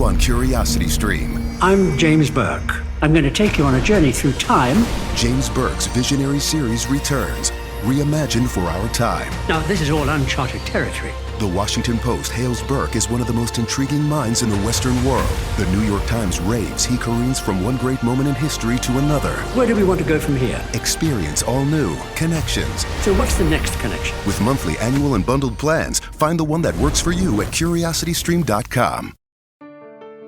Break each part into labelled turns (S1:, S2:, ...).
S1: new on Curiosity Stream.
S2: I'm James Burke. I'm going to take you on a journey through time.
S1: James Burke's visionary series returns, reimagined for our time.
S2: Now, this is all uncharted territory.
S1: The Washington Post hails Burke as one of the most intriguing minds in the Western world. The New York Times raves he careens from one great moment in history to another.
S2: Where do we want to go from here?
S1: Experience all new Connections.
S2: So what's the next connection?
S1: With monthly, annual, and bundled plans, find the one that works for you at CuriosityStream.com.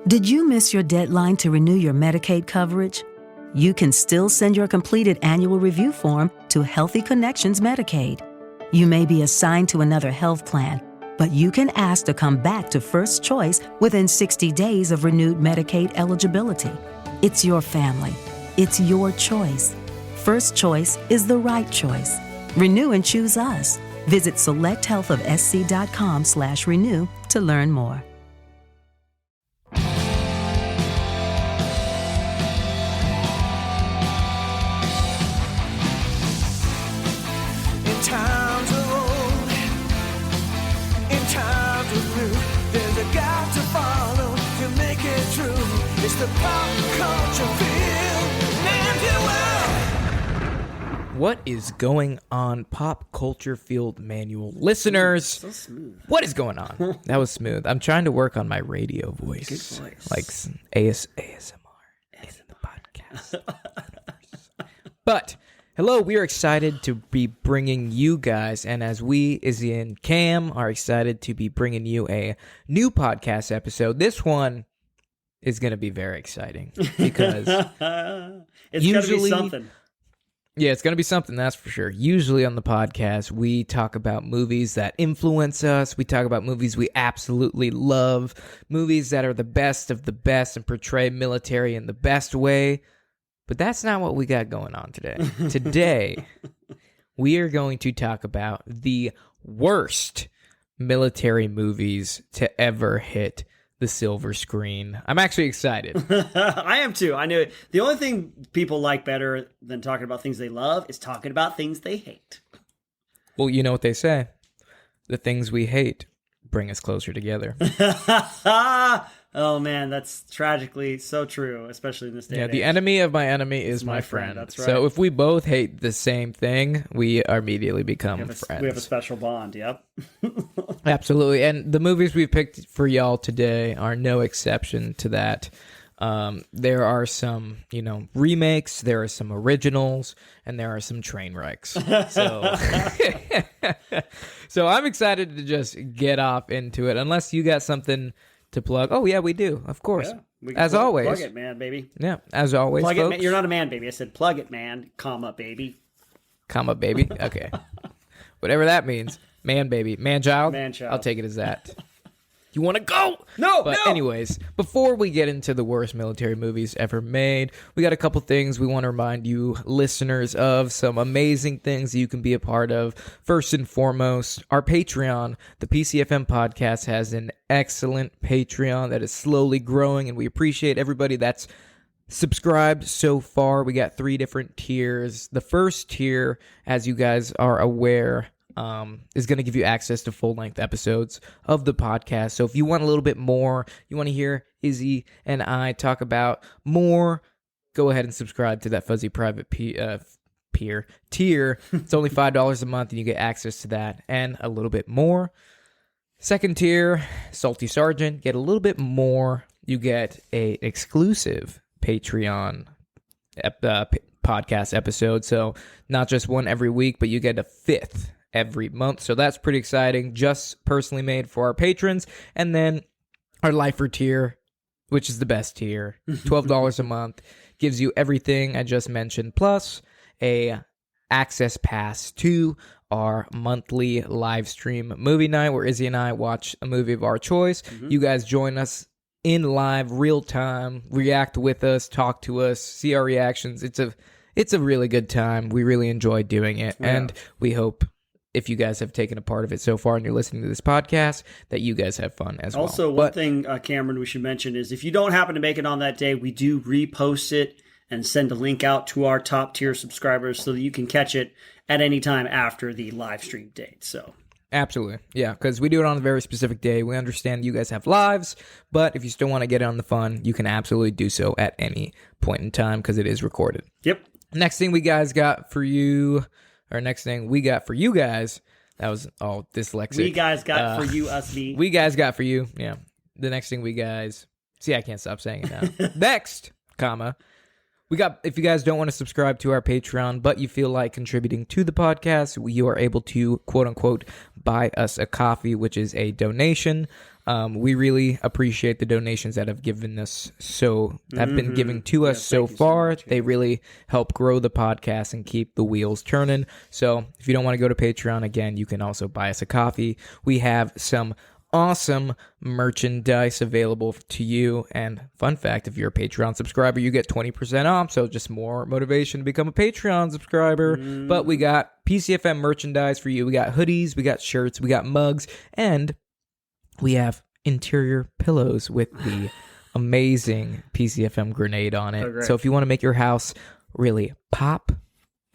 S3: Did you miss your deadline to renew your Medicaid coverage? You can still send your completed annual review form to Healthy Connections Medicaid. You may be assigned to another health plan, but you can ask to come back to First Choice within 60 days of renewed Medicaid eligibility. It's your family. It's your choice. First Choice is the right choice. Renew and choose us. Visit selecthealthofsc.com/renew to learn more.
S4: It's the pop culture field, and you will.
S5: What is going on, Pop Culture Field Manual listeners?
S6: So smooth.
S5: What is going on? That was smooth. I'm trying to work on my radio voice.
S6: Good voice.
S5: Like some ASMR in the podcast. But, hello, we are excited to be bringing you guys, and as we, Izzy and Cam, are excited to be bringing you a new podcast episode. This one is going to be very exciting because
S6: it's
S5: usually,
S6: gonna be something.
S5: Yeah, it's going to be something, that's for sure. Usually on the podcast, we talk about movies that influence us. We talk about movies we absolutely love, movies that are the best of the best and portray military in the best way. But that's not what we got going on today. Today, we are going to talk about the worst military movies to ever hit the silver screen. I'm actually excited.
S6: I am too. I knew it. The only thing people like better than talking about things they love is talking about things they hate.
S5: Well, you know what they say. The things we hate bring us closer together.
S6: Oh man, that's tragically so true, especially in this day.
S5: Yeah,
S6: and
S5: the
S6: age.
S5: enemy of my enemy is my friend.
S6: That's right.
S5: So if we both hate the same thing, we immediately become friends.
S6: We have a special bond. Yep.
S5: Absolutely. And the movies we've picked for y'all today are no exception to that. There are some, remakes, there are some originals, and there are some train wrecks. So, so I'm excited to just get off into it. Unless you got something to plug. Oh, yeah, we do. Of course.
S6: Yeah,
S5: as always.
S6: Plug it, man, baby.
S5: Yeah, as always,
S6: Plug
S5: folks.
S6: it, man. You're not a man, baby. I said plug it, man, comma, baby.
S5: Comma, baby. Okay. Whatever that means. Man, baby. Man, child.
S6: Man, child.
S5: I'll take it as that. You want to go?
S6: No,
S5: But
S6: no.
S5: anyways, before we get into the worst military movies ever made, we got a couple things we want to remind you listeners of, some amazing things you can be a part of. First and foremost, our Patreon. The PCFM podcast has an excellent Patreon that is slowly growing, and we appreciate everybody that's subscribed so far. We got 3 different tiers. The first tier, as you guys are aware, is going to give you access to full-length episodes of the podcast. So if you want a little bit more, you want to hear Izzy and I talk about more, go ahead and subscribe to that fuzzy private tier. It's only $5 a month, and you get access to that and a little bit more. Second tier, Salty Sergeant, get a little bit more. You get a exclusive Patreon podcast episode. So not just one every week, but you get a 5th every month. So that's pretty exciting. Just personally made for our patrons. And then our Lifer tier, which is the best tier, $12 a month, gives you everything I just mentioned, plus a access pass to our monthly live stream movie night where Izzy and I watch a movie of our choice. You guys join us in live, real time, react with us, talk to us, see our reactions. It's a really good time. We really enjoy doing it.
S6: Yeah.
S5: And we hope, if you guys have taken a part of it so far and you're listening to this podcast, that you guys have fun as well.
S6: Also, one thing, Cameron, we should mention is if you don't happen to make it on that day, we do repost it and send a link out to our top tier subscribers so that you can catch it at any time after the live stream date. So
S5: Absolutely. Yeah, because we do it on a very specific day. We understand you guys have lives, but if you still want to get in on the fun, you can absolutely do so at any point in time because it is recorded.
S6: Yep.
S5: Next thing we guys got for you, or next thing we got for you guys, that was all dyslexic.
S6: We guys got for you, us, me.
S5: We guys got for you. Yeah. The next thing we guys, see, I can't stop saying it now. Next, comma. We got, if you guys don't want to subscribe to our Patreon, but you feel like contributing to the podcast, you are able to, quote unquote, buy us a coffee, which is a donation. We really appreciate the donations that have given us have been giving to us so far. Much, they really help grow the podcast and keep the wheels turning. So if you don't want to go to Patreon, again, you can also buy us a coffee. We have some awesome merchandise available to you, and fun fact, if you're a Patreon subscriber, you get 20% off, so just more motivation to become a Patreon subscriber. But we got PCFM merchandise for you. We got hoodies, we got shirts, we got mugs, and we have interior pillows with the amazing PCFM grenade on it. So if you want to make your house really pop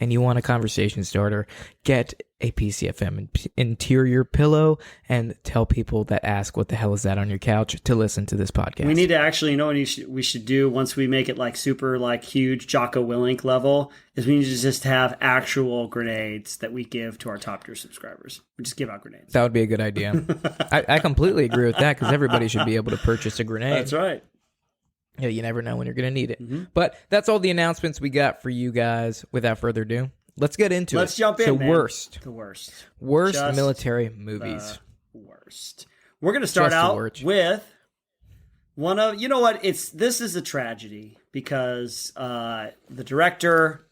S5: and you want a conversation starter, get a PCFM interior pillow and tell people that ask what the hell is that on your couch to listen to this podcast.
S6: We need to actually, you know what we should do once we make it like super like huge Jocko Willink level is we need to just have actual grenades that we give to our top tier subscribers. We just give out grenades.
S5: That would be a good idea. I completely agree with that because everybody should be able to purchase a grenade.
S6: That's right.
S5: Yeah, you never know when you're going to need it. But that's all the announcements we got for you guys. Without further ado, let's get into it.
S6: Let's jump in,
S5: So
S6: man.
S5: worst
S6: Just
S5: military movies.
S6: Worst. We're going to start
S5: Just the
S6: out
S5: worst.
S6: with one of, you know what? This is a tragedy because the director,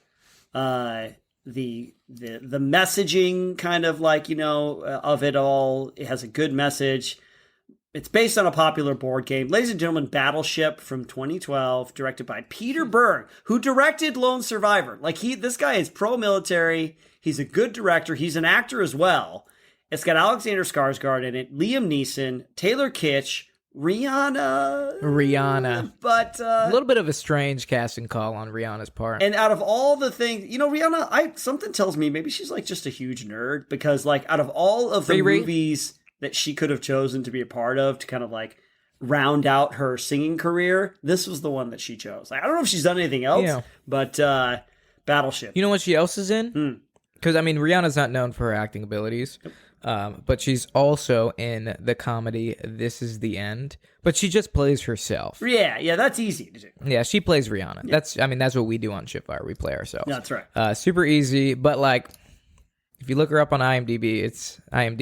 S6: the messaging kind of like, you know, of it all, it has a good message. It's based on a popular board game. Ladies and gentlemen, Battleship from 2012, directed by Peter Byrne, who directed Lone Survivor. Like this guy is pro-military. He's a good director. He's an actor as well. It's got Alexander Skarsgård in it, Liam Neeson, Taylor Kitsch, Rihanna. But
S5: A little bit of a strange casting call on Rihanna's part.
S6: and out of all the things, you know, Rihanna, something tells me maybe she's like just a huge nerd because like out of all of the
S5: Riri?
S6: movies that she could have chosen to be a part of to kind of like round out her singing career, this was the one that she chose. Like, I don't know if she's done anything else,
S5: Yeah.
S6: but Battleship.
S5: You know what she else is in? Because, I mean, Rihanna's not known for her acting abilities, but she's also in the comedy This Is the End, but she just plays herself.
S6: Yeah, that's easy to do.
S5: Yeah, she plays Rihanna. That's what we do on Shipfire. We play ourselves.
S6: That's right.
S5: Super easy, but like, if you look her up on IMDb, it's kind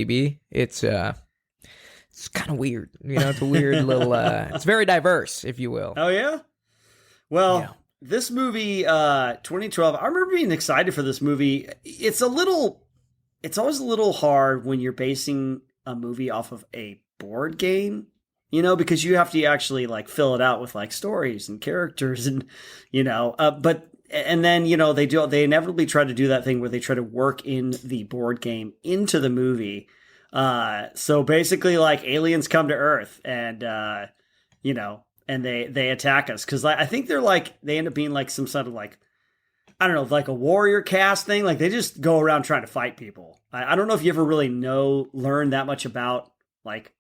S5: of weird. You know, it's a weird little. It's very diverse, if you will.
S6: Oh yeah. Well, this movie, 2012. I remember being excited for this movie. It's always a little hard when you're basing a movie off of a board game, you know, because you have to actually like fill it out with like stories and characters and, you know, and then, you know, they inevitably try to do that thing where they try to work in the board game into the movie. So basically like aliens come to Earth and, you know, and they attack us. Cause I think they end up being like some sort of like, I don't know, like a warrior cast thing. Like they just go around trying to fight people. I don't know if you ever really learn that much about like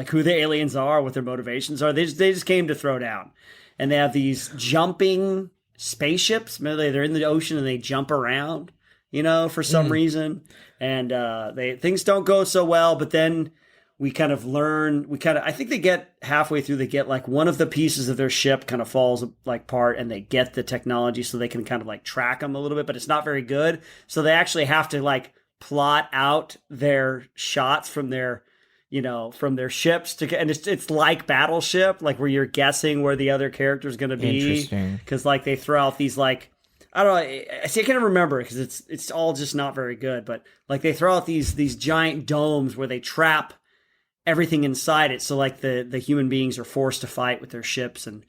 S6: who the aliens are, what their motivations are. They just came to throw down, and they have these jumping spaceships. Maybe they're in the ocean and they jump around, you know, for some reason. And things don't go so well, but then I think they get halfway through, they get like one of the pieces of their ship kind of falls like apart, and they get the technology so they can kind of like track them a little bit, but it's not very good. So they actually have to like plot out their shots from their, you know, from their ships and it's like Battleship, like where you're guessing where the other character is going to be.
S5: Interesting.
S6: Because like they throw out these like, I don't know. I can't remember because it's all just not very good. But like they throw out these giant domes where they trap everything inside it. So like the human beings are forced to fight with their ships, and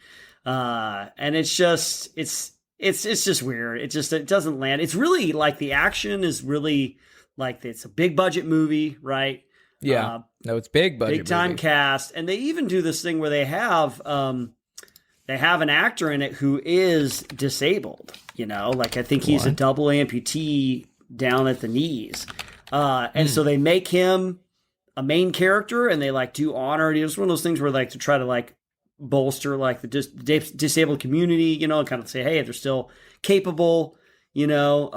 S6: it's just weird. It doesn't land. It's really like the action is really like it's a big budget movie, right?
S5: Yeah. No, it's big budget.
S6: Big time
S5: movie.
S6: cast, and they even do this thing where they have an actor in it who is disabled. You know, like I think he's a double amputee down at the knees. And so they make him a main character, and they like do honor. It was one of those things where like to try to like bolster like the disabled community, you know, and kind of say, hey, they're still capable, you know.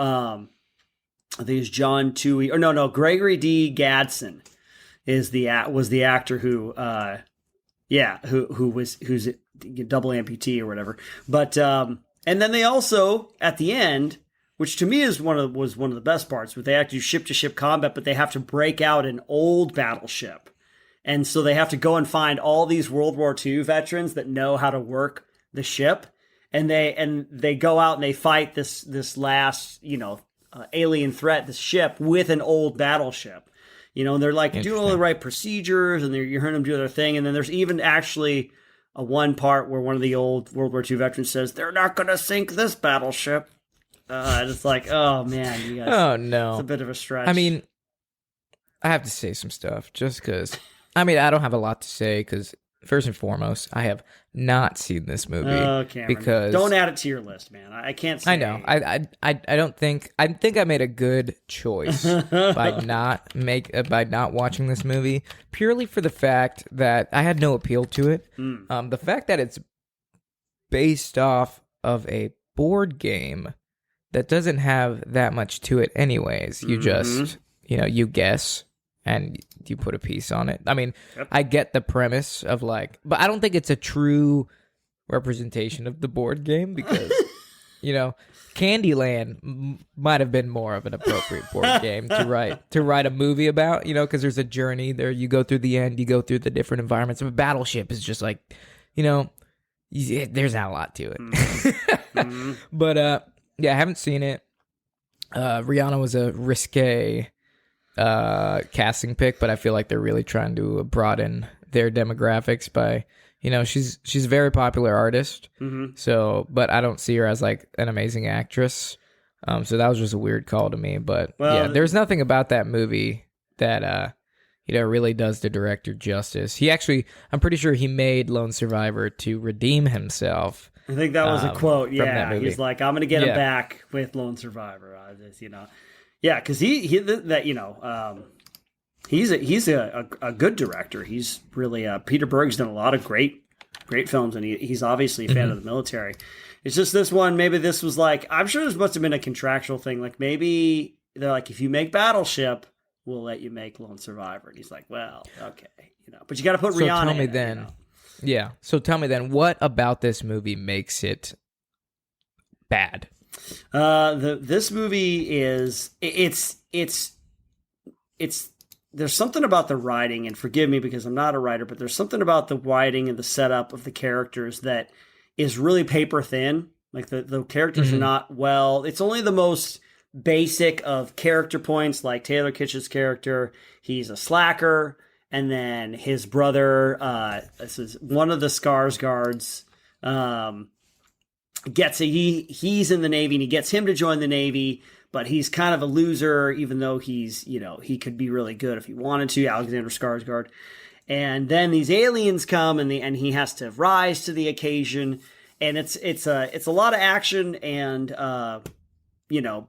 S6: I think it's John Toohey, or no, Gregory D. Gadsden was the actor who's a double amputee or whatever. But and then they also at the end, which to me was one of the best parts, where they have to do ship to ship combat, but they have to break out an old battleship, and so they have to go and find all these World War II veterans that know how to work the ship, and they go out and they fight this last alien threat, this ship with an old battleship. You know, and they're like doing all the right procedures, and you're hearing them do their thing. And then there's even actually a one part where one of the old World War II veterans says, "They're not going to sink this battleship." And it's like, oh man, you guys.
S5: Oh no,
S6: it's a bit of a stretch.
S5: I mean, I have to say some stuff just because. I mean, I don't have a lot to say because first and foremost, I have not seen this movie.
S6: Oh, Cameron,
S5: because
S6: don't add it to your list, man. I can't say.
S5: I know. I don't think. I think I made a good choice by not watching this movie purely for the fact that I had no appeal to it. The fact that it's based off of a board game that doesn't have that much to it, anyways. You just you guess and you put a piece on it. I mean, I get the premise of like, but I don't think it's a true representation of the board game because, Candyland might have been more of an appropriate board game to write a movie about, because there's a journey there. You go through the end, you go through the different environments. But Battleship is just like, there's not a lot to it. But yeah, I haven't seen it. Rihanna was a risque casting pick, but I feel like they're really trying to broaden their demographics by, she's a very popular artist. So, but I don't see her as like an amazing actress. So that was just a weird call to me. But yeah, there's nothing about that movie that really does the director justice. I'm pretty sure he made Lone Survivor to redeem himself.
S6: I think that was a quote.
S5: From that movie.
S6: He's like, I'm going to get him back with Lone Survivor. Yeah, because he's a good director. He's really Peter Berg's done a lot of great films, and he's obviously a fan of the military. It's just this one. Maybe this was like, I'm sure this must have been a contractual thing. Like maybe they're like, if you make Battleship, we'll let you make Lone Survivor. And he's like, well, okay, but you got to put Rihanna.
S5: Tell me
S6: in
S5: then.
S6: it,
S5: Yeah. So tell me then, what about this movie makes it bad?
S6: This movie is it's there's something about the writing, and forgive me because I'm not a writer, but there's something about the writing and the setup of the characters that is really paper thin. Like the characters are not it's only the most basic of character points, like Taylor Kitsch's character. He's a slacker. And then his brother, this is one of the Skarsgårds, he's in the Navy, and he gets him to join the Navy, but he's kind of a loser, even though he's, he could be really good if he wanted to, Alexander Skarsgård. And then these aliens come, and he has to rise to the occasion, and it's a lot of action, and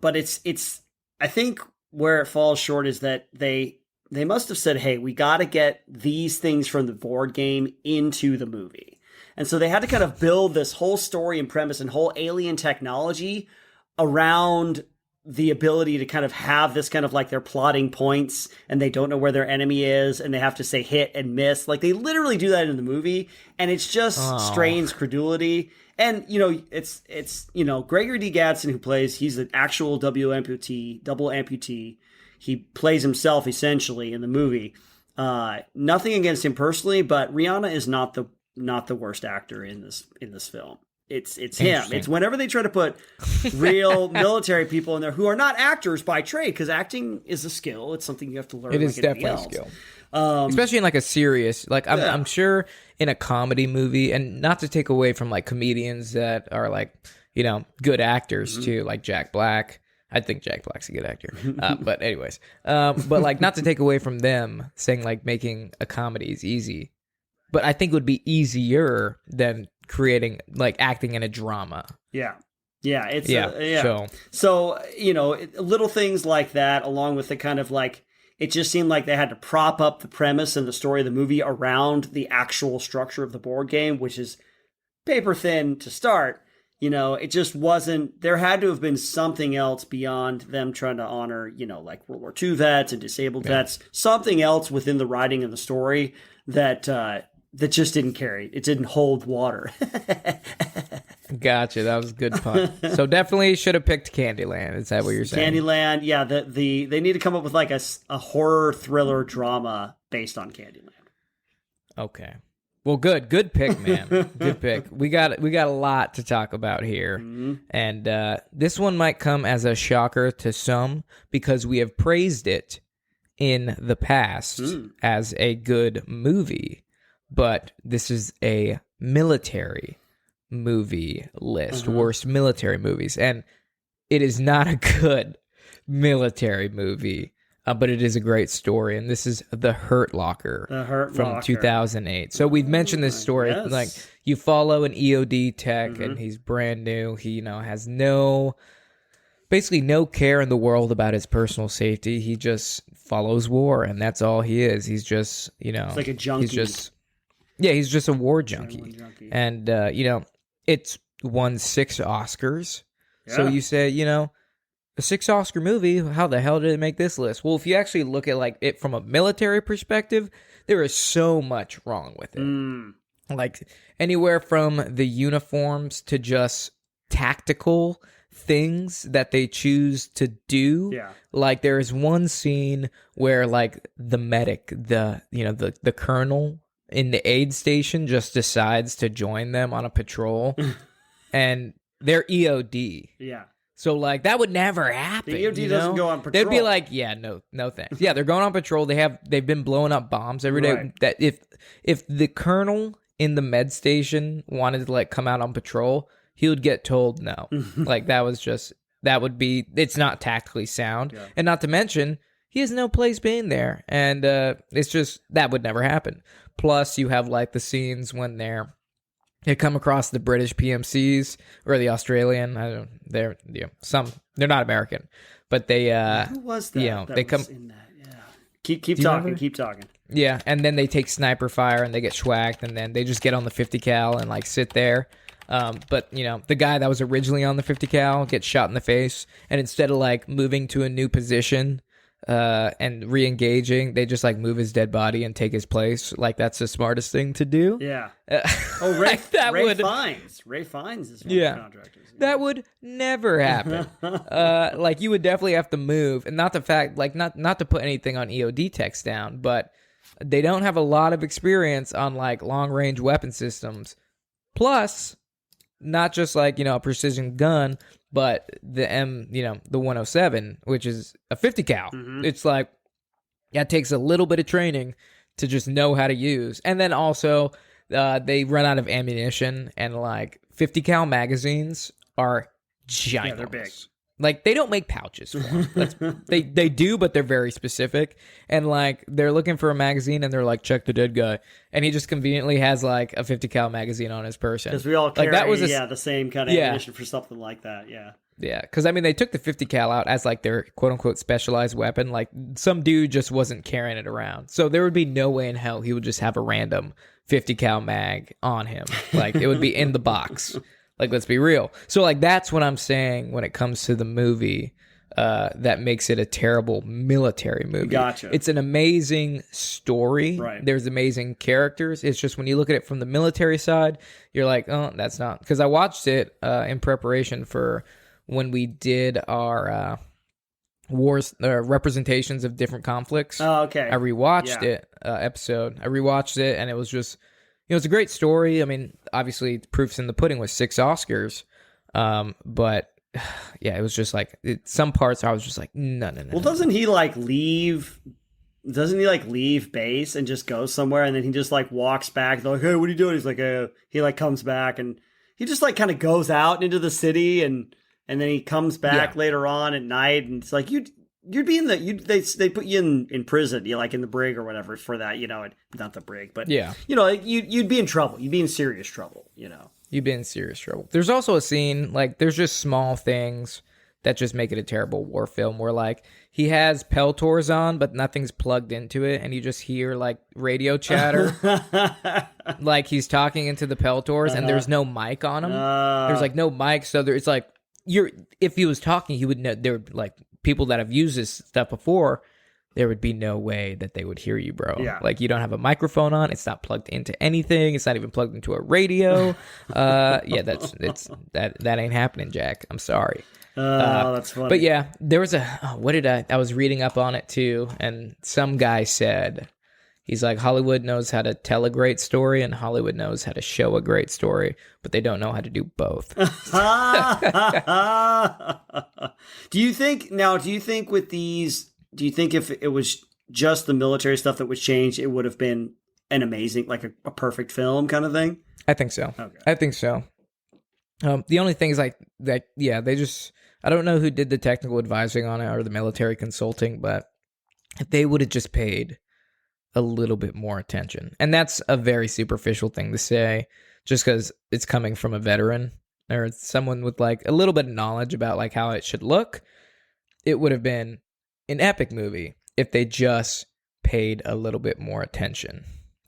S6: but it's I think where it falls short is that they must have said, hey, we got to get these things from the board game into the movie. And so they had to kind of build this whole story and premise and whole alien technology around the ability to kind of have this kind of like their plotting points, and they don't know where their enemy is, and they have to say hit and miss. Like they literally do that in the movie, and it's just strains credulity. And, it's Gregory D. Gadsden who he's an actual double amputee. He plays himself essentially in the movie. Nothing against him personally, but Rihanna is not the worst actor in this film. It's him. It's whenever they try to put real military people in there who are not actors by trade, because acting is a skill. It's something you have to learn.
S5: It is definitely a skill. Especially in like a serious, like I'm sure in a comedy movie, and not to take away from like comedians that are like, good actors too, like Jack Black. I think Jack Black's a good actor. But anyways, but like not to take away from them saying like making a comedy is easy, but I think it would be easier than creating like acting in a drama.
S6: Yeah. Yeah, it's
S5: Yeah.
S6: So little things like that, along with the kind of like, it just seemed like they had to prop up the premise and the story of the movie around the actual structure of the board game, which is paper thin to start. It just wasn't. There had to have been something else beyond them trying to honor, like World War II vets and disabled vets. Something else within the writing and the story that just didn't carry. It didn't hold water.
S5: Gotcha. That was a good pun. So definitely should have picked Candyland. Is that what you're saying?
S6: Candyland, yeah. They need to come up with like a horror thriller drama based on Candyland.
S5: Okay. Well, good pick, man. Good pick. We got a lot to talk about here, and this one might come as a shocker to some because we have praised it in the past as a good movie, but this is a military movie list, worst military movies, and it is not a good military movie. But it is a great story, and this is The Hurt Locker from 2008. So we've mentioned this story.
S6: Yes.
S5: Like, you follow an EOD tech, and he's brand new. He, has basically no care in the world about his personal safety. He just follows war, and that's all he is. He's just,
S6: it's like a junkie.
S5: He's just a war junkie. And, it's won 6 Oscars.
S6: Yeah.
S5: So you say, a 6 Oscar movie, how the hell did it make this list? Well, if you actually look at like it from a military perspective, there is so much wrong with it. Like anywhere from the uniforms to just tactical things that they choose to do.
S6: Yeah.
S5: Like there is one scene where like the medic, the colonel in the aid station just decides to join them on a patrol and they're EOD.
S6: Yeah.
S5: So, like, that would never happen.
S6: The EOD doesn't go on patrol.
S5: They'd be like, yeah, no thanks. Yeah, they're going on patrol. They've been blowing up bombs every day.
S6: Right.
S5: That if the colonel in the med station wanted to, like, come out on patrol, he would get told no. Like, it's not tactically sound. Yeah. And not to mention, he has no place being there. And it's just, that would never happen. Plus, you have, like, the scenes when they come across the British PMCs or the Australian. They're not American, but they
S6: who was that?
S5: They
S6: was
S5: come
S6: in that. Yeah. Keep talking. Keep talking.
S5: Yeah, and then they take sniper fire and they get schwacked, and then they just get on the 50 cal and like sit there. But the guy that was originally on the 50 cal gets shot in the face, and instead of like moving to a new position and re-engaging, they just like move his dead body and take his place. Like that's the smartest thing to do.
S6: Yeah. Ray Fiennes is one of the contractors. Yeah.
S5: That would never happen. Like you would definitely have to move, and not to put anything on EOD techs down, but they don't have a lot of experience on like long range weapon systems. Plus, not just like a precision gun, but the the 107, which is a 50 cal. It's like that takes a little bit of training to just know how to use, and then also they run out of ammunition, and like 50 cal magazines are giant.
S6: Yeah, they're big.
S5: Like they don't make pouches for them. They do, but they're very specific. And like they're looking for a magazine, and they're like, check the dead guy, and he just conveniently has like a 50 cal magazine on his person.
S6: Because we all carry
S5: that was
S6: the same kind of ammunition for something like that. Yeah.
S5: Yeah, because I mean they took the 50 cal out as like their quote unquote specialized weapon. Like some dude just wasn't carrying it around, so there would be no way in hell he would just have a random 50 cal mag on him. Like it would be in the box. Like, let's be real. So, like, that's what I'm saying when it comes to the movie that makes it a terrible military movie.
S6: Gotcha.
S5: It's an amazing story.
S6: Right.
S5: There's amazing characters. It's just when you look at it from the military side, you're like, oh, that's not. Because I watched it in preparation for when we did our wars representations of different conflicts.
S6: Oh, okay.
S5: I rewatched it episode. I rewatched it, and it was just... it's a great story. I mean, obviously, proof's in the pudding with 6 Oscars. But, yeah, it was just like... some parts I was just like, no.
S6: Well, doesn't he, like, leave... Doesn't he, like, leave base and just go somewhere, and then he just, like, walks back? They're like, hey, what are you doing? He's like, he, like, comes back, and he just, like, kind of goes out into the city, and then he comes back later on at night, and it's like, you'd be in the they put you in prison, like in the brig or whatever for that, not the brig, but you'd be in trouble. You'd be in serious trouble,
S5: You'd be in serious trouble. There's also a scene, like, there's just small things that just make it a terrible war film where, like, he has Peltors on, but nothing's plugged into it, and you just hear, like, radio chatter. Like, he's talking into the Peltors, and there's no mic on him. There's, like, no mic, so it's like, if he was talking, he would know, there would, like, people that have used this stuff before, there would be no way that they would hear you, bro.
S6: Yeah.
S5: Like, you don't have a microphone on. It's not plugged into anything. It's not even plugged into a radio. Yeah, that ain't happening, Jack. I'm sorry.
S6: That's funny.
S5: But yeah, there was I was reading up on it too, and some guy said, he's like, Hollywood knows how to tell a great story and Hollywood knows how to show a great story, but they don't know how to do both.
S6: Do you think with these, do you think if it was just the military stuff that was changed, it would have been an amazing, like a perfect film kind of thing?
S5: I think so.
S6: Okay.
S5: I think so. The only thing is like that, yeah, they just, I don't know who did the technical advising on it or the military consulting, but if they would have just paid a little bit more attention. And that's a very superficial thing to say just because it's coming from a veteran or someone with like a little bit of knowledge about like how it should look. It would have been an epic movie if they just paid a little bit more attention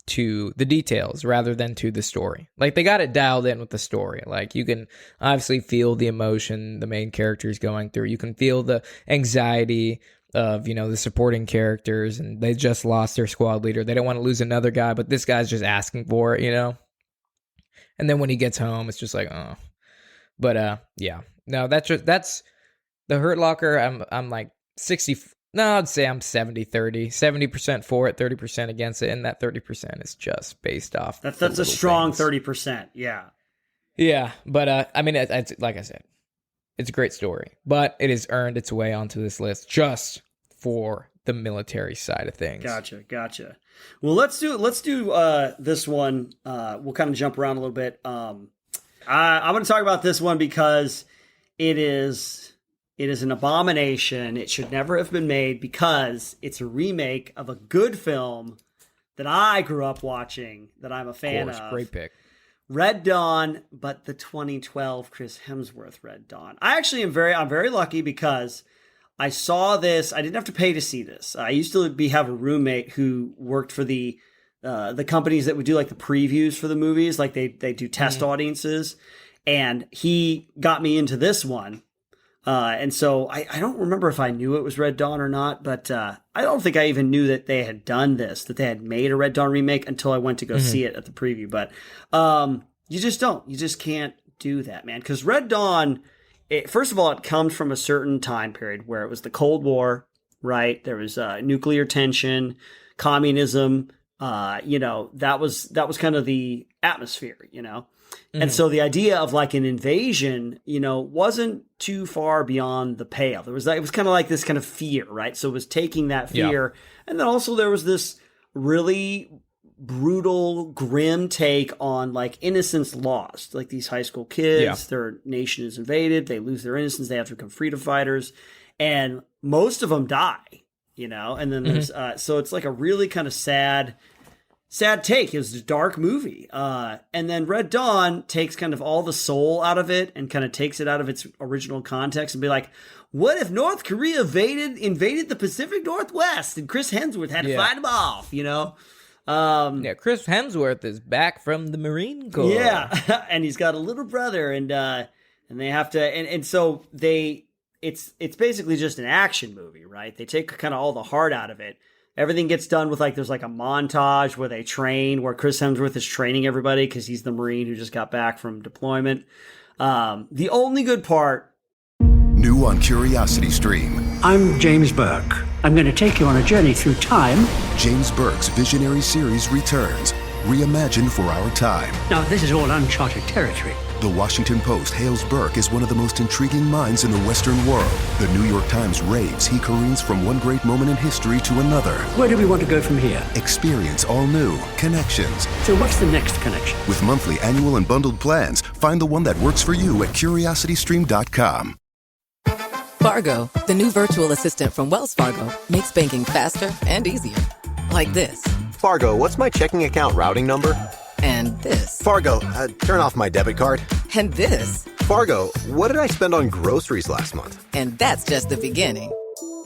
S5: to the details rather than to the story. Like, they got it dialed in with the story. Like, you can obviously feel the emotion the main character is going through. You can feel the anxiety of, you know, the supporting characters, and they just lost their squad leader. They don't want to lose another guy, but this guy's just asking for it, you know? And then when he gets home, it's just like, oh. But, yeah. No, that's the Hurt Locker. I'm like 60. No, I'd say I'm 70-30. 70% for it, 30% against it, and that 30% is just based off.
S6: That's a strong 30%. Yeah.
S5: Yeah, but I mean, it's like I said, it's a great story, but it has earned its way onto this list just for the military side of things.
S6: Gotcha. Well, let's do this one. We'll kind of jump around a little bit. I'm going to talk about this one because it is an abomination. It should never have been made because it's a remake of a good film that I grew up watching, that I'm a fan of.
S5: Great pick.
S6: Red Dawn, but the 2012 Chris Hemsworth Red Dawn. I'm very lucky because I saw this. I didn't have to pay to see this. I used to have a roommate who worked for the companies that would do like the previews for the movies. Like they do test audiences, and he got me into this one. And so I don't remember if I knew it was Red Dawn or not, but I don't think I even knew that they had done this, that they had made a Red Dawn remake until I went to go see it at the preview. But you just can't do that, man. Because Red Dawn, first of all, it comes from a certain time period where it was the Cold War, right? There was nuclear tension, communism. That was kind of the atmosphere, you know. And so the idea of like an invasion, you know, wasn't too far beyond the pale. It was kind of like this kind of fear, right? So it was taking that fear. Yeah. And then also there was this really brutal, grim take on like innocence lost. Like these high school kids, their nation is invaded, they lose their innocence, they have to become freedom fighters, and most of them die, you know? And then there's, so it's like a really kind of sad take. It was a dark movie. And then Red Dawn takes kind of all the soul out of it and kind of takes it out of its original context and be like, what if North Korea invaded the Pacific Northwest and Chris Hemsworth had to fight them off, you know?
S5: Chris Hemsworth is back from the Marine Corps.
S6: Yeah, and he's got a little brother, and they have to, and so it's basically just an action movie, right? They take kind of all the heart out of it. Everything gets done with like, there's like a montage where they train, where Chris Hemsworth is training everybody because he's the Marine who just got back from deployment. The only good part.
S1: New on Curiosity Stream.
S2: I'm James Burke. I'm going to take you on a journey through time.
S1: James Burke's visionary series returns, reimagined for our time.
S2: Now, this is all uncharted territory.
S1: The Washington Post hails Burke as one of the most intriguing minds in the Western world. The New York Times raves he careens from one great moment in history to another.
S2: Where do we want to go from here?
S1: Experience all new connections.
S2: So what's the next connection?
S1: With monthly, annual, and bundled plans, find the one that works for you at CuriosityStream.com.
S7: Fargo, the new virtual assistant from Wells Fargo, makes banking faster and easier. Like this.
S8: Fargo, what's my checking account routing number?
S7: And this.
S8: Fargo, turn off my debit card.
S7: And this.
S8: Fargo, what did I spend on groceries last month?
S7: And that's just the beginning.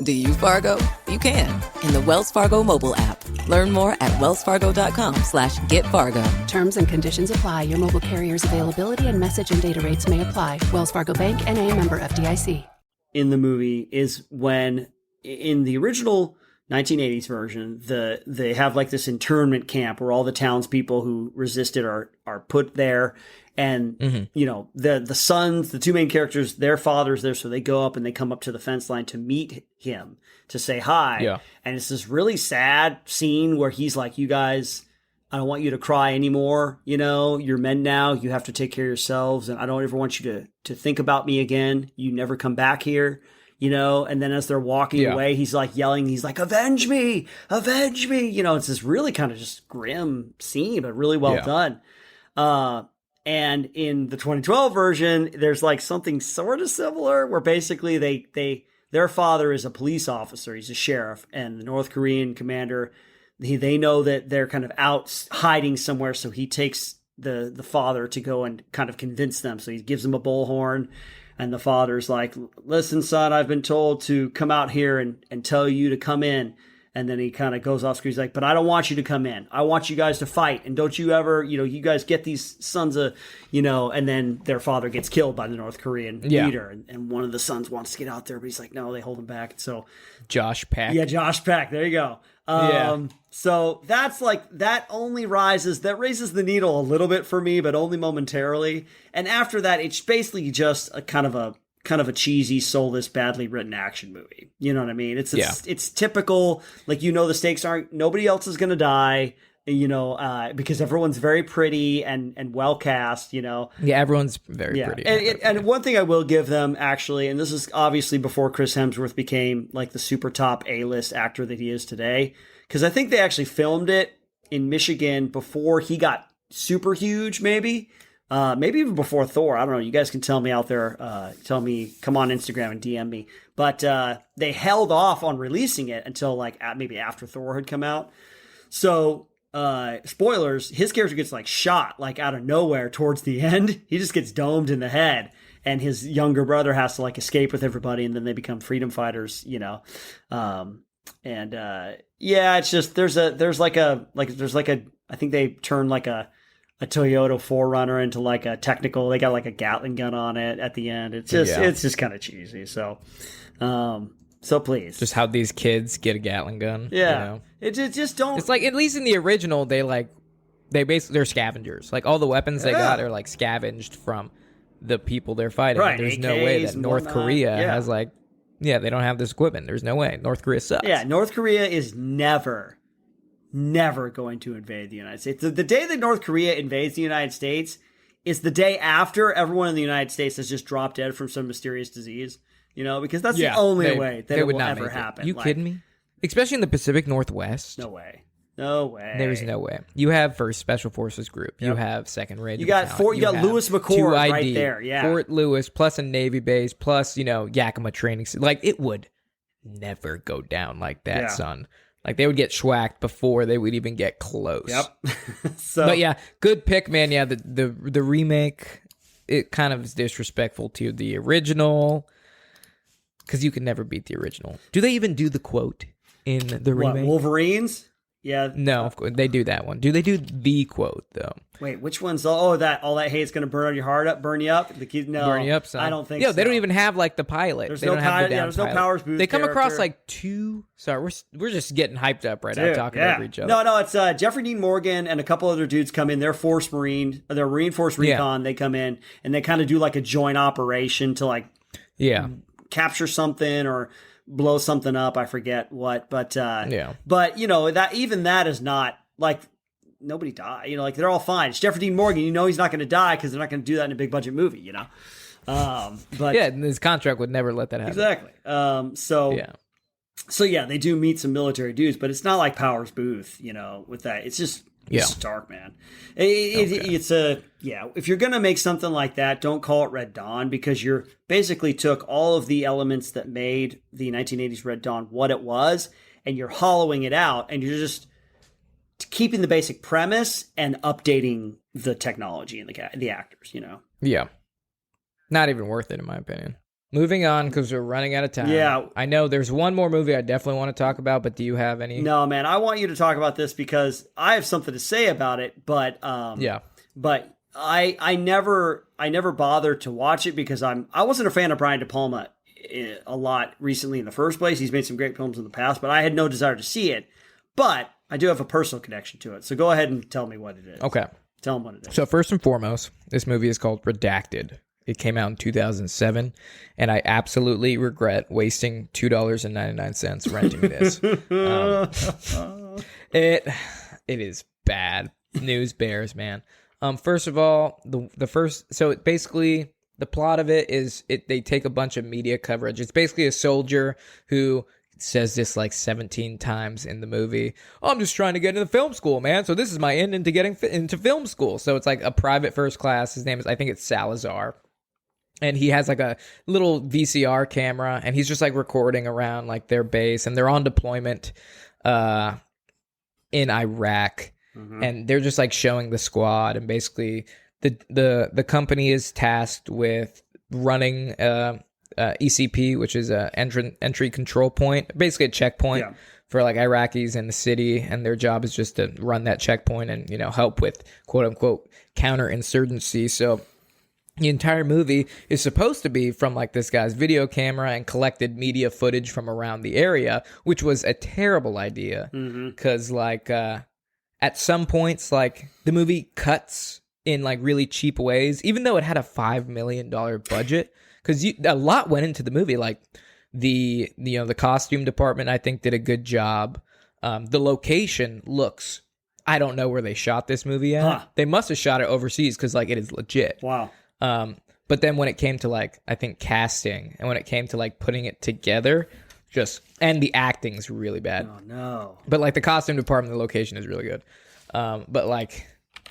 S7: Do you, Fargo? You can. In the Wells Fargo mobile app. Learn more at wellsfargo.com/getfargo.
S9: Terms and conditions apply. Your mobile carrier's availability and message and data rates may apply. Wells Fargo Bank, N.A., member FDIC.
S6: In the movie is when, in the original 1980s version, they have like this internment camp where all the townspeople who resisted are put there. And, you know, the sons, the two main characters, their father's there. So they go up and they come up to the fence line to meet him, to say hi.
S5: Yeah.
S6: And it's this really sad scene where he's like, you guys, I don't want you to cry anymore. You know, you're men now. You have to take care of yourselves. And I don't ever want you to think about me again. You never come back here. You know, and then as they're walking away, he's like yelling, he's like, avenge me, avenge me. You know, it's this really kind of just grim scene, but really well done. And in the 2012 version, there's like something sort of similar where basically their father is a police officer. He's a sheriff, and the North Korean commander, they know that they're kind of out hiding somewhere. So he takes the father to go and kind of convince them. So he gives him a bullhorn, and the father's like, listen, son, I've been told to come out here and tell you to come in. And then he kind of goes off screen. He's like, but I don't want you to come in. I want you guys to fight. And don't you ever, you know, you guys get these sons of, you know, and then their father gets killed by the North Korean leader. And one of the sons wants to get out there, but he's like, no, they hold him back. So
S5: Josh Peck.
S6: Yeah, Josh Peck. There you go. So that's like, that raises the needle a little bit for me, but only momentarily. And after that, it's basically just a kind of a cheesy, soulless, badly written action movie. You know what I mean? It's typical, like, you know, the stakes aren't, nobody else is going to die, you know, because everyone's very pretty and well cast, you know.
S5: Yeah, everyone's very pretty.
S6: And one thing I will give them, actually, and this is obviously before Chris Hemsworth became like the super top A-list actor that he is today, because I think they actually filmed it in Michigan before he got super huge, maybe even before Thor. I don't know. You guys can tell me out there. Tell me, come on Instagram and DM me. But they held off on releasing it until like maybe after Thor had come out. So spoilers, his character gets like shot like out of nowhere towards the end. He just gets domed in the head, and his younger brother has to like escape with everybody, and then they become freedom fighters, you know. It's just there's like a I think they turned like a Toyota 4Runner into like a technical. They got like a Gatling gun on it at the end. It's just kind of cheesy. So please,
S5: just how these kids get a Gatling gun.
S6: Yeah,
S5: you know?
S6: It just don't.
S5: It's like, at least in the original, they're scavengers. Like, all the weapons they got are like scavenged from the people they're fighting.
S6: Right,
S5: There's
S6: AKs
S5: no way that North Korea has like, they don't have this equipment. There's no way. North Korea sucks.
S6: Yeah, North Korea is never going to invade the United States. The day that North Korea invades the United States is the day after everyone in the United States has just dropped dead from some mysterious disease, you know, because that's the only way that it will ever happen.
S5: You kidding me? Especially in the Pacific Northwest.
S6: No way. There's
S5: no way. You have First Special Forces Group. You have Second Rated.
S6: You got
S5: Battalion.
S6: You got Lewis McChord right there. Yeah,
S5: Fort Lewis plus a Navy base plus, you know, Yakima training. Like, it would never go down like that, son. Like, they would get schwacked before they would even get close.
S6: Yep.
S5: But yeah, good pick, man. Yeah, the remake, it kind of is disrespectful to the original, because you can never beat the original. Do they even do the quote in the remake?
S6: Wolverines? Yeah.
S5: No, of course, they do that one. Do they do the quote, though?
S6: Wait, which one's all that hate's going to burn your heart up, burn you up? No,
S5: burn you up, son.
S6: I don't think so.
S5: Yeah, they don't even have like the pilot.
S6: There's
S5: they
S6: no
S5: don't have the
S6: there's no Powers Booth.
S5: They come across
S6: character.
S5: like two. Sorry, we're just getting hyped up right now, talking over each other.
S6: No, it's Jeffrey Dean Morgan and a couple other dudes come in. They're Marine Force Recon. They come in and they kind of do like a joint operation to like capture something or blow something up. I forget what, but you know, that is not like, nobody died, you know, like they're all fine. It's Jeffrey Dean Morgan, you know, he's not going to die because they're not going to do that in a big budget movie, you know. But
S5: yeah, his contract would never let that happen.
S6: Exactly. So they do meet some military dudes, but it's not like Powers Booth, you know, with that. It's just it's dark, man. It's if you're gonna make something like that, don't call it Red Dawn, because you're basically took all of the elements that made the 1980s Red Dawn what it was, and you're hollowing it out, and you're just keeping the basic premise and updating the technology and the actors,
S5: Yeah. Not even worth it, in my opinion. Moving on, because we're running out of time.
S6: Yeah.
S5: I know there's one more movie I definitely want to talk about, but do you have any?
S6: No, man, I want you to talk about this because I have something to say about it, but
S5: Yeah.
S6: But I never bothered to watch it because I wasn't a fan of Brian De Palma a lot recently in the first place. He's made some great films in the past, but I had no desire to see it. But I do have a personal connection to it. So go ahead and tell me what it is.
S5: Okay.
S6: Tell them what it is.
S5: So first and foremost, this movie is called Redacted. It came out in 2007, and I absolutely regret wasting $2.99 renting this. It is bad. News bears, man. First of all, basically the plot of it is they take a bunch of media coverage. It's basically a soldier who says this like 17 times in the movie. Oh, I'm just trying to get into film school, man. So this is my end into getting into film school. So it's like a private first class. His name is, I think it's Salazar. And he has like a little VCR camera, and he's just like recording around like their base, and they're on deployment in Iraq. And they're just like showing the squad, and basically the company is tasked with running ECP, which is a entry control point, basically a checkpoint for like Iraqis in the city, and their job is just to run that checkpoint and help with quote unquote counterinsurgency. So the entire movie is supposed to be from like this guy's video camera and collected media footage from around the area, which was a terrible idea because like at some points like the movie cuts in like really cheap ways, even though it had a $5 million budget, because a lot went into the movie. Like the costume department, I think, did a good job. The location looks, I don't know where they shot this movie at. They must have shot it overseas because like it is legit.
S6: Wow.
S5: But then when it came to like, I think casting, and when it came to like putting it together, and the acting's really bad.
S6: Oh no.
S5: But like the costume department, the location is really good. But like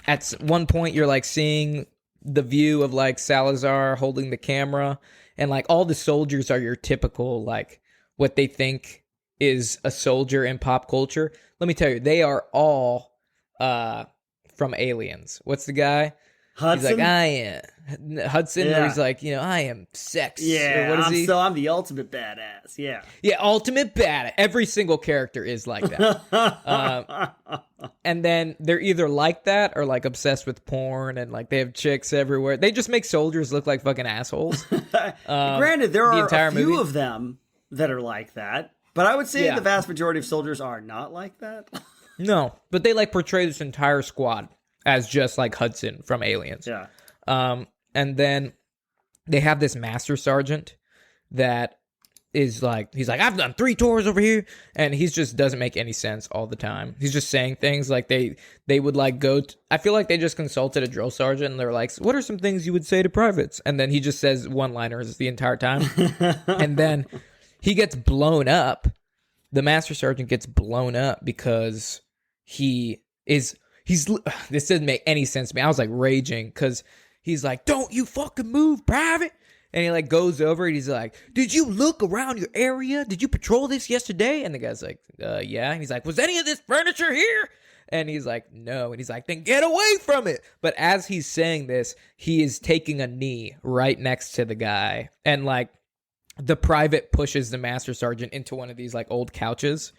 S5: at one point you're like seeing the view of like Salazar holding the camera, and like all the soldiers are your typical like what they think is a soldier in pop culture. Let me tell you, they are all from Aliens. What's the guy?
S6: Hudson?
S5: He's like, I am Hudson,
S6: Yeah.
S5: or he's like, I am sex.
S6: Yeah,
S5: Or what is he?
S6: I'm the ultimate badass. Yeah.
S5: Yeah, ultimate bad. Every single character is like that. And then they're either like that or like obsessed with porn, and like they have chicks everywhere. They just make soldiers look like fucking assholes.
S6: Granted, there are
S5: entire
S6: a few
S5: movie-
S6: of them that are like that, but I would say
S5: Yeah.
S6: the vast majority of soldiers are not like that.
S5: No, but they like portray this entire squad as just like Hudson from Aliens.
S6: Yeah.
S5: And then they have this master sergeant that is like, he's like, I've done 3 tours over here, and he just doesn't make any sense all the time. He's just saying things like they would like I feel like they just consulted a drill sergeant, and they're like, what are some things you would say to privates? And then he just says one-liners the entire time. And then he gets blown up. The master sergeant gets blown up because this doesn't make any sense to me. I was like raging because he's like, don't you fucking move, private. And he like goes over and he's like, did you look around your area? Did you patrol this yesterday? And the guy's like, yeah. And he's like, was any of this furniture here? And he's like, no. And he's like, then get away from it. But as he's saying this, he is taking a knee right next to the guy. And like the private pushes the master sergeant into one of these like old couches.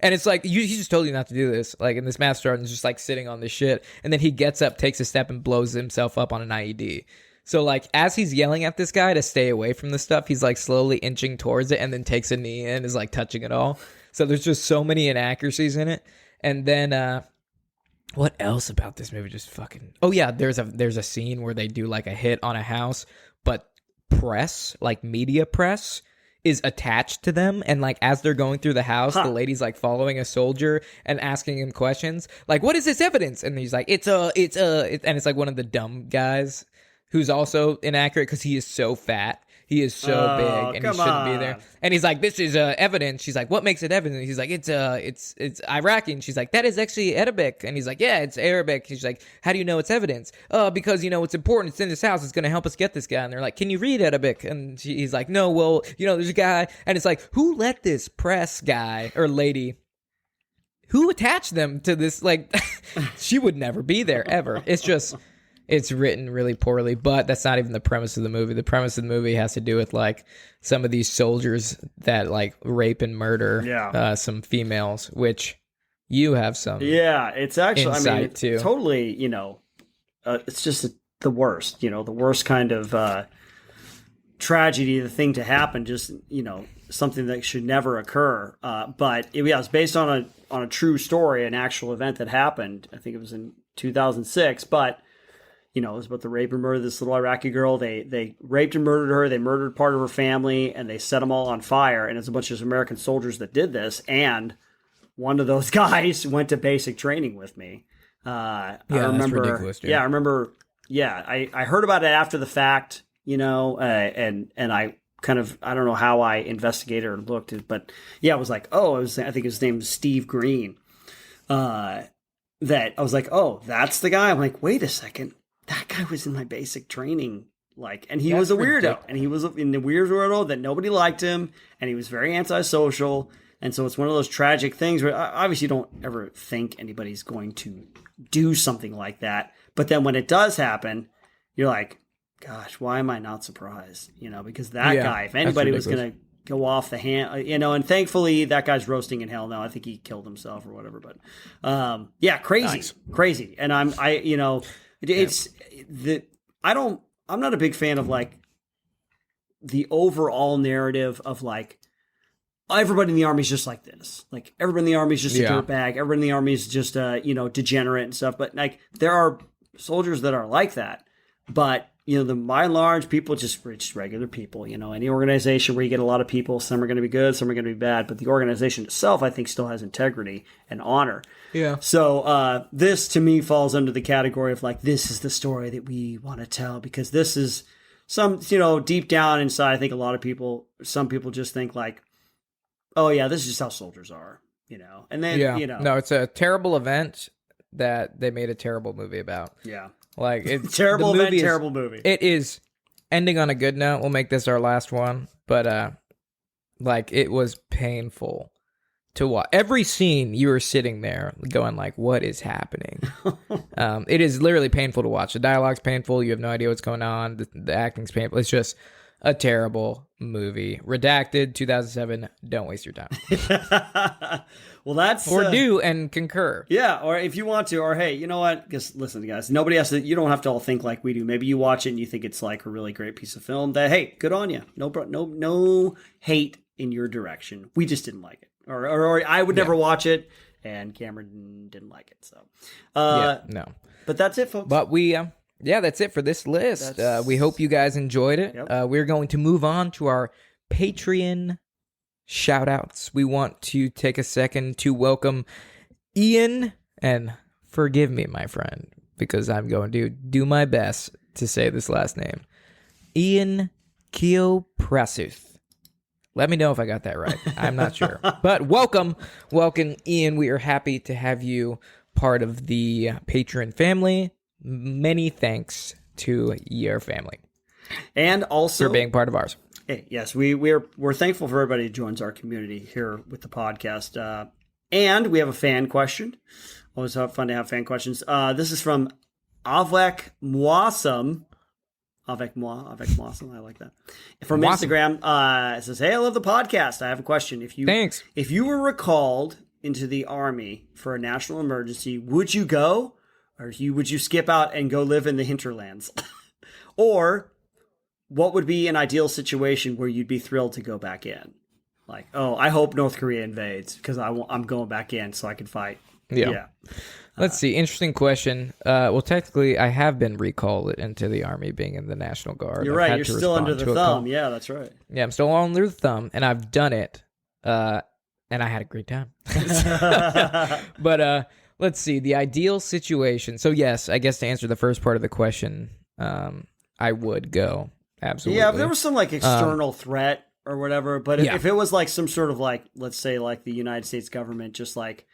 S5: And it's like, he just told you not to do this. Like, and this master sergeant's just like sitting on this shit. And then he gets up, takes a step, and blows himself up on an IED. So like, as he's yelling at this guy to stay away from this stuff, he's like slowly inching towards it and then takes a knee and is like touching it all. So there's just so many inaccuracies in it. And then, what else about this movie just fucking... Oh yeah, there's a scene where they do like a hit on a house, but press, like media press, is attached to them, and like as they're going through the house, the lady's like following a soldier and asking him questions like, what is this evidence? And he's like, and it's like one of the dumb guys who's also inaccurate because he is so fat. He is so big, and he shouldn't be there. And he's like, this is evidence. She's like, what makes it evidence? He's like, it's Iraqi. And she's like, that is actually Arabic. And he's like, yeah, it's Arabic. She's like, how do you know it's evidence? Because, it's important. It's in this house. It's going to help us get this guy. And they're like, can you read Arabic? And he's like, no, well, there's a guy. And it's like, who let this press guy or lady, who attached them to this? Like, she would never be there ever. It's written really poorly, but that's not even the premise of the movie. The premise of the movie has to do with like some of these soldiers that like rape and murder some females, which you have some
S6: it's actually
S5: insight too.
S6: Totally, it's just the worst, the worst kind of tragedy, the thing to happen, just something that should never occur. But it was based on a true story, an actual event that happened. I think it was in 2006, but it was about the rape and murder of this little Iraqi girl. They raped and murdered her. They murdered part of her family, and they set them all on fire. And it's a bunch of American soldiers that did this. And one of those guys went to basic training with me. I remember,
S5: that's ridiculous, dude.
S6: Yeah, I remember. Yeah, I heard about it after the fact, and I kind of, I don't know how I investigated or looked at, but yeah, I was like, I think his name was Steve Green. That I was like, oh, that's the guy. I'm like, wait a second. That guy was in my basic training, and he was a weirdo, ridiculous. And he was in the weird weirdo that nobody liked him, and he was very antisocial, and so it's one of those tragic things where obviously you don't ever think anybody's going to do something like that, but then when it does happen, you're like, gosh, why am I not surprised? Because that guy, if anybody was going to go off the hand, and thankfully that guy's roasting in hell now. I think he killed himself or whatever, but crazy, and I'm not a big fan of like the overall narrative of like everybody in the army is just like this. Like everybody in the army is just a dirtbag. Everybody in the army is just degenerate and stuff. But like there are soldiers that are like that. But by and large, people we're just regular people. Any organization where you get a lot of people, some are going to be good, some are going to be bad. But the organization itself, I think, still has integrity and honor. Yeah. So this to me falls under the category of like, this is the story that we want to tell, because this is some, deep down inside, I think some people just think like, oh yeah, this is just how soldiers are, and then,
S5: no, it's a terrible event that they made a terrible movie about.
S6: Yeah.
S5: Like it's
S6: terrible event, terrible movie.
S5: It is ending on a good note. We'll make this our last one, but like it was painful to watch. Every scene you were sitting there going like, what is happening? It is literally painful to watch. The dialogue's painful. You have no idea what's going on. The acting's painful. It's just a terrible movie. Redacted, 2007. Don't waste your time.
S6: Well, that's
S5: or do and concur.
S6: Yeah, or if you want to, or hey, you know what? Just listen, guys. Nobody has to. You don't have to all think like we do. Maybe you watch it and you think it's like a really great piece of film. That hey, good on you. No hate in your direction. We just didn't like it, or I would never watch it, and Cameron didn't like it. So,
S5: no.
S6: But that's it, folks.
S5: But we. Yeah, that's it for this list. We hope you guys enjoyed it. Yep. We're going to move on to our Patreon shout-outs. We want to take a second to welcome Ian, and forgive me, my friend, because I'm going to do my best to say this last name. Ian Keoprasuth. Let me know if I got that right. I'm not sure. But welcome, Ian. We are happy to have you part of the Patreon family. Many thanks to your family,
S6: and also
S5: for being part of ours.
S6: Hey, yes, we're thankful for everybody who joins our community here with the podcast. And we have a fan question. Always fun to have fan questions. This is from Avec Moissam. Avec Moissam, I like that. From Instagram, it says, "Hey, I love the podcast. I have a question. If you were recalled into the army for a national emergency, would you go? Or would you skip out and go live in the hinterlands? Or what would be an ideal situation where you'd be thrilled to go back in? Like, oh, I hope North Korea invades because I'm going back in so I can fight." Yeah.
S5: Let's see. Interesting question. Well, technically, I have been recalled into the army being in the National Guard.
S6: You're right. You're still under the thumb. Yeah, that's right.
S5: Yeah, I'm still under the thumb, and I've done it. And I had a great time. But, let's see, the ideal situation. So, yes, I guess to answer the first part of the question, I would go. Absolutely.
S6: Yeah, if there was some, like, external threat or whatever, but if it was, like, some sort of, like, let's say, like, the United States government just, like,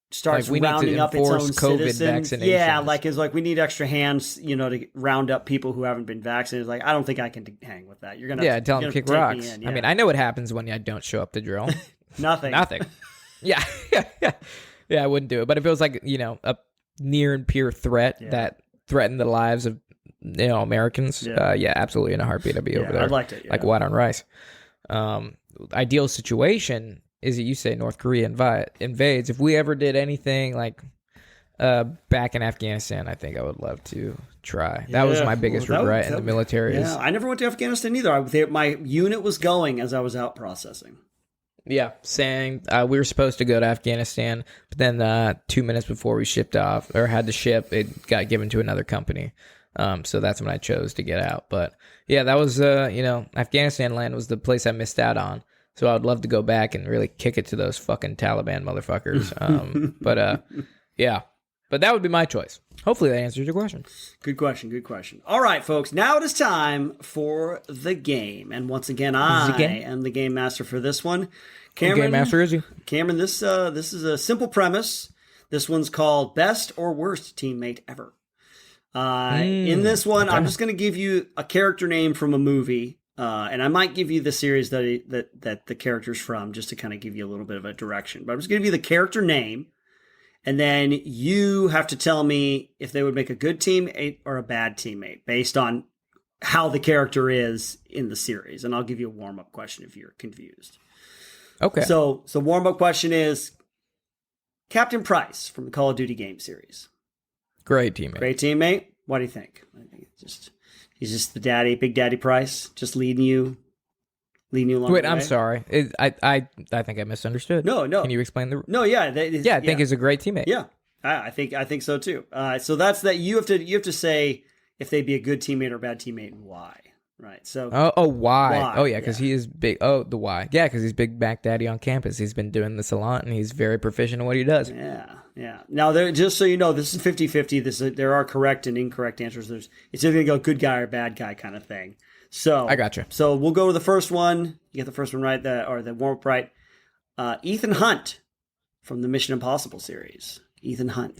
S6: starts like rounding up its own
S5: COVID
S6: citizens.
S5: vaccinations.
S6: Yeah, like, it's like, we need extra hands, to round up people who haven't been vaccinated. Like, I don't think I can hang with that. You're going to
S5: tell them to kick rocks. I mean, I know what happens when I don't show up to drill.
S6: Nothing.
S5: Yeah. Yeah, I wouldn't do it. But if it was like, a near and peer threat that threatened the lives of, Americans, absolutely in a heartbeat, I'd be over there.
S6: I'd like to,
S5: like white on rice. Ideal situation is that you say North Korea invades. If we ever did anything like back in Afghanistan, I think I would love to try. That was my biggest regret in the military.
S6: Yeah, I never went to Afghanistan either. My unit was going as I was out processing.
S5: Yeah, saying we were supposed to go to Afghanistan, but then 2 minutes before we shipped off or had to ship, it got given to another company. So that's when I chose to get out. But yeah, that was Afghanistan land was the place I missed out on. So I would love to go back and really kick it to those fucking Taliban motherfuckers. But that would be my choice. Hopefully that answers your question.
S6: Good question. All right, folks. Now it is time for the game. And once again, I am the game master for this one. Cameron,
S5: game master is you.
S6: Cameron, this is a simple premise. This one's called Best or Worst Teammate Ever. In this one, I'm just going to give you a character name from a movie. And I might give you the series that the character's from just to kind of give you a little bit of a direction. But I'm just going to give you the character name. And then you have to tell me if they would make a good teammate or a bad teammate based on how the character is in the series. And I'll give you a warm-up question if you're confused.
S5: Okay.
S6: So warm-up question is Captain Price from the Call of Duty game series.
S5: Great teammate.
S6: What do you think? I think he's just the daddy, Big Daddy Price, just leading you along.
S5: Wait,
S6: the way.
S5: I'm sorry. I think I misunderstood.
S6: No.
S5: Can you explain the?
S6: No, yeah,
S5: I think he's a great teammate.
S6: Yeah, I think so too. So that's that. You have to say if they'd be a good teammate or a bad teammate and why. Right. So.
S5: Why? Oh yeah, because he is big. Oh, the why? Yeah, because he's Big Mac Daddy on campus. He's been doing this a lot, and he's very proficient in what he does.
S6: Yeah. Now, just so you know, this is 50-50. There are correct and incorrect answers. It's either going to go good guy or bad guy kind of thing. So
S5: I got you.
S6: So we'll go to the first one. You get the first one right, the warm-up right. Ethan Hunt from the Mission Impossible series. Ethan Hunt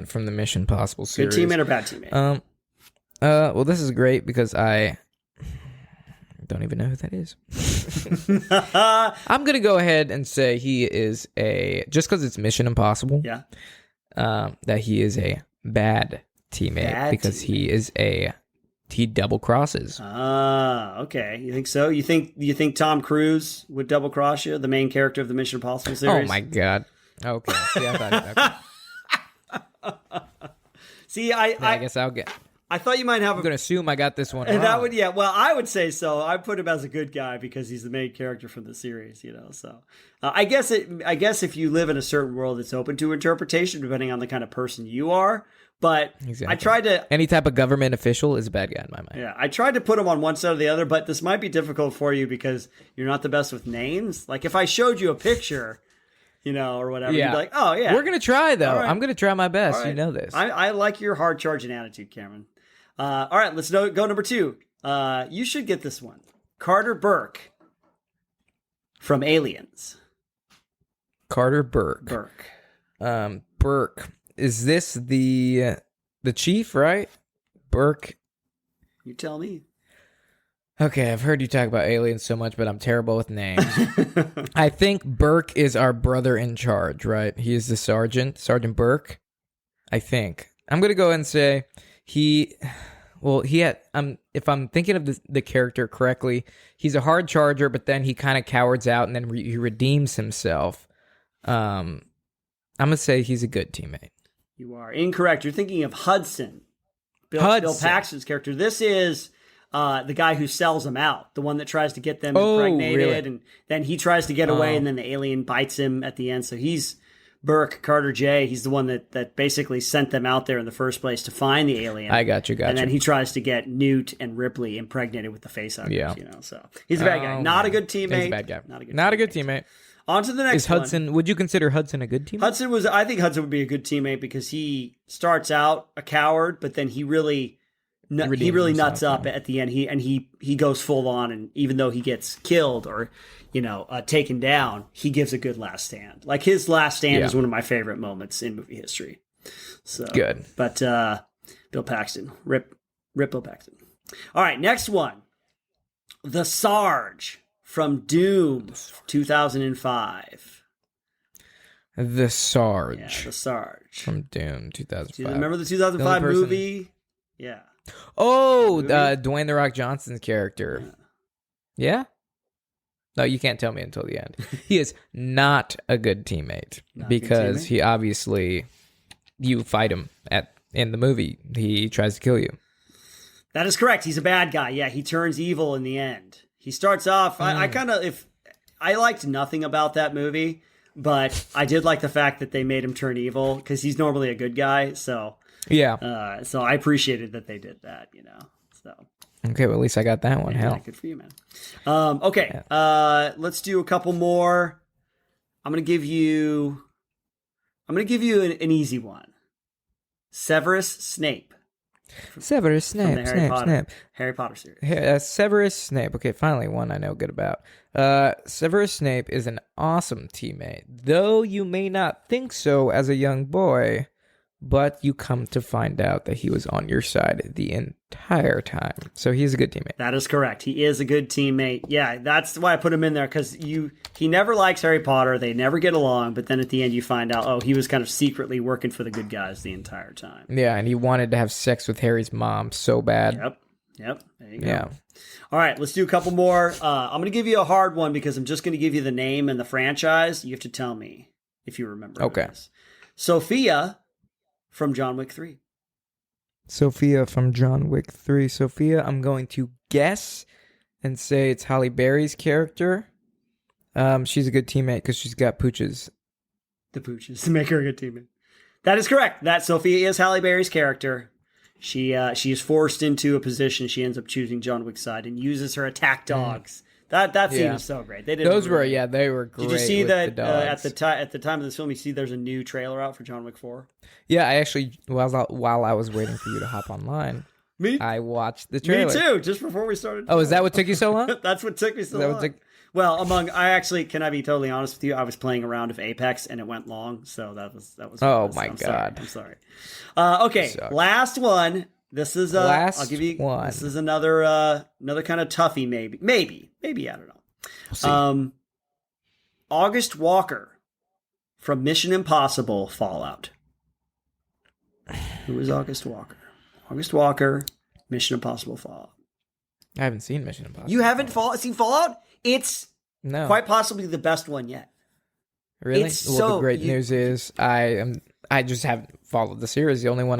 S6: from the Mission Impossible series. Good teammate or bad teammate?
S5: Well, this is great because I don't even know who that is. I'm gonna go ahead and say he is just because it's Mission Impossible.
S6: Yeah.
S5: That he is a bad teammate he double crosses.
S6: Okay. You think so? You think Tom Cruise would double cross you, the main character of the Mission Impossible series?
S5: Oh my god. Okay. See,
S6: See,
S5: I guess I'll get.
S6: I thought you might have.
S5: I'm going to assume I got this one.
S6: And that would, yeah. Well, I would say so. I put him as a good guy because he's the main character from the series, So, I guess if you live in a certain world, it's open to interpretation depending on the kind of person you are. But exactly. I tried to.
S5: Any type of government official is a bad guy in my mind.
S6: Yeah, I tried to put him on one side or the other, but this might be difficult for you because you're not the best with names. Like if I showed you a picture. Or whatever.
S5: Yeah.
S6: You'd be like, oh, yeah.
S5: We're going to try, though.
S6: Right.
S5: I'm going to try my best.
S6: Right.
S5: You know this.
S6: I like your hard-charging attitude, Cameron. All right, let's go number 2. You should get this one. Carter Burke from Aliens.
S5: Carter Burke. Burke. Is this the chief, right? Burke.
S6: You tell me.
S5: Okay, I've heard you talk about aliens so much, but I'm terrible with names. I think Burke is our brother in charge, right? He is the Sergeant Burke. I think. I'm going to go ahead and say if I'm thinking of the character correctly, he's a hard charger, but then he kind of cowards out and then he redeems himself. I'm going to say he's a good teammate.
S6: You are incorrect. You're thinking of Hudson. Bill Paxton's character. This is the guy who sells them out, the one that tries to get them impregnated,
S5: really?
S6: And then he tries to get away, and then the alien bites him at the end. So he's Burke, Carter J. He's the one that basically sent them out there in the first place to find the alien.
S5: I got you.
S6: And then he tries to get Newt and Ripley impregnated with the facehuggers. Yeah. So he's a bad guy. Not a good teammate.
S5: He's a bad guy. Not a good teammate.
S6: On to the next one.
S5: Hudson, would you consider Hudson a good teammate?
S6: I think Hudson would be a good teammate because he starts out a coward, but then he really nuts up at the end. He goes full on, and even though he gets killed or taken down, he gives a good last stand. Like his last stand is one of my favorite moments in movie history. So
S5: good.
S6: But Bill Paxton, rip Bill Paxton. All right, next one, the Sarge from Doom 2005.
S5: the Sarge.
S6: Yeah, the Sarge.
S5: From Dune 2005.
S6: Do you remember the 2005 movie? Yeah.
S5: Oh, Dwayne The Rock Johnson's character. Yeah? No, you can't tell me until the end. He is not a good teammate because he obviously, you fight him in the movie. He tries to kill you.
S6: That is correct. He's a bad guy. Yeah, he turns evil in the end. He starts off. I liked nothing about that movie, but I did like the fact that they made him turn evil because he's normally a good guy. So
S5: yeah.
S6: So I appreciated that they did that. So.
S5: Okay, well at least I got that one. Hell,
S6: good for you, man. Okay, let's do a couple more. I'm gonna give you an easy one. Severus Snape.
S5: Severus Snape,
S6: Harry Potter series.
S5: Severus Snape. Okay, finally one I know good about. Severus Snape is an awesome teammate, though you may not think so as a young boy, but you come to find out that he was on your side the entire time. So he's a good teammate.
S6: That is correct. He is a good teammate. Yeah, that's why I put him in there, because he never likes Harry Potter. They never get along, but then at the end you find out, oh, he was kind of secretly working for the good guys the entire time.
S5: Yeah, and he wanted to have sex with Harry's mom so bad.
S6: Yep. There you go.
S5: Yeah.
S6: All right, let's do a couple more. I'm going to give you a hard one because I'm just going to give you the name and the franchise. You have to tell me if you remember.
S5: Okay.
S6: Sophia from John Wick 3.
S5: Sophia from John Wick 3. Sophia, I'm going to guess and say it's Halle Berry's character. She's a good teammate because she's got pooches.
S6: The pooches to make her a good teammate. That is correct. That Sophia is Halle Berry's character. She is forced into a position. She ends up choosing John Wick's side and uses her attack dogs. That scene was so great. They did.
S5: Those were they were great.
S6: Did you see that
S5: at
S6: the time of this film? You see, there's a new trailer out for John Wick 4.
S5: Yeah, I actually while I was waiting for you to hop online, I watched the trailer.
S6: Me too. Just before we started.
S5: Oh, is that what took you so long?
S6: That's what took me so long. Well, can I be totally honest with you? I was playing a round of Apex and it went long, so that was.
S5: Oh my God!
S6: I'm sorry. Okay, last one. This is
S5: last
S6: I'll give you
S5: one.
S6: This is another kind of toughie, maybe I don't know.
S5: We'll see.
S6: August Walker from Mission Impossible Fallout. Who is August Walker? August Walker, Mission Impossible Fallout.
S5: I haven't seen Mission Impossible.
S6: You haven't seen Fallout? It's
S5: no
S6: quite possibly the best one yet.
S5: Really? The great news is I just haven't followed the series. The only one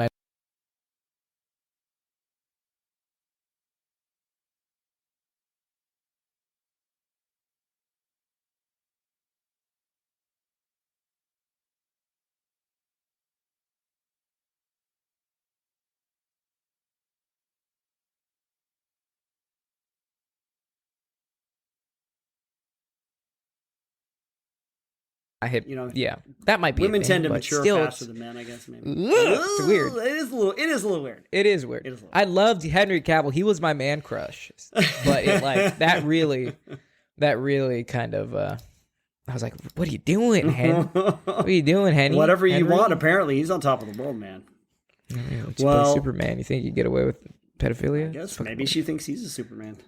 S5: I hit, that might be.
S6: Women
S5: a thing,
S6: tend to
S5: but
S6: mature
S5: still,
S6: faster than men, I guess. Maybe
S5: it's weird.
S6: It is a little weird.
S5: It is weird. I loved Henry Cavill. He was my man crush, but that really kind of. I was like, "What are you doing, Hen? What are you doing, Henry?
S6: Whatever you want. Apparently, he's on top of the world, man.
S5: Play Superman. You think you get away with pedophilia?
S6: I guess maybe she thinks he's a Superman.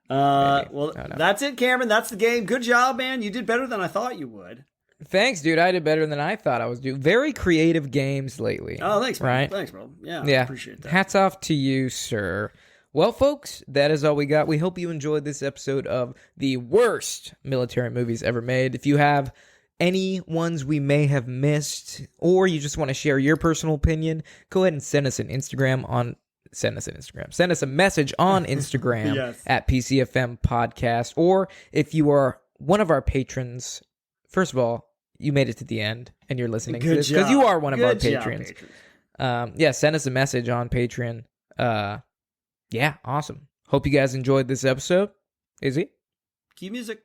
S6: That's it, Cameron. That's the game. Good job, man. You did better than I thought you would.
S5: Thanks, dude. I did better than I thought I was doing. Very creative games lately.
S6: Oh, thanks, bro.
S5: Right?
S6: Thanks, bro. Yeah, I appreciate that.
S5: Hats off to you, sir. Well, folks, that is all we got. We hope you enjoyed this episode of the worst military movies ever made. If you have any ones we may have missed, or you just want to share your personal opinion, go ahead and send us a message on Instagram
S6: Yes.
S5: at PCFM Podcast. Or if you are one of our patrons, first of all, you made it to the end and you're listening to this because you are one of our patrons. Send us a message on Patreon. Awesome. Hope you guys enjoyed this episode. Izzy?
S6: Key music.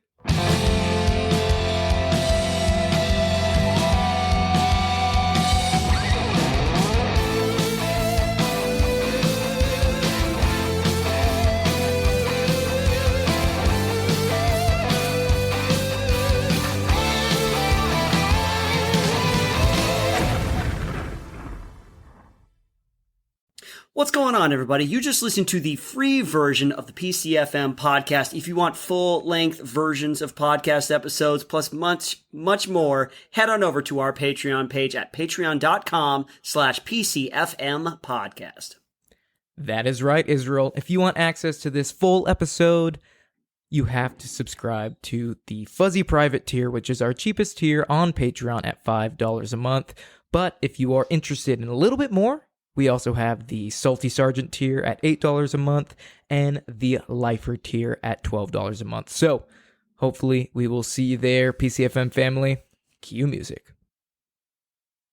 S6: What's going on, everybody? You just listened to the free version of the PCFM podcast. If you want full-length versions of podcast episodes, plus much, much more, head on over to our Patreon page at patreon.com/PCFM podcast.
S5: That is right, Israel. If you want access to this full episode, you have to subscribe to the Fuzzy Private tier, which is our cheapest tier on Patreon at $5 a month. But if you are interested in a little bit more, we also have the Salty Sergeant tier at $8 a month and the Lifer tier at $12 a month. So hopefully we will see you there, PCFM family. Cue music.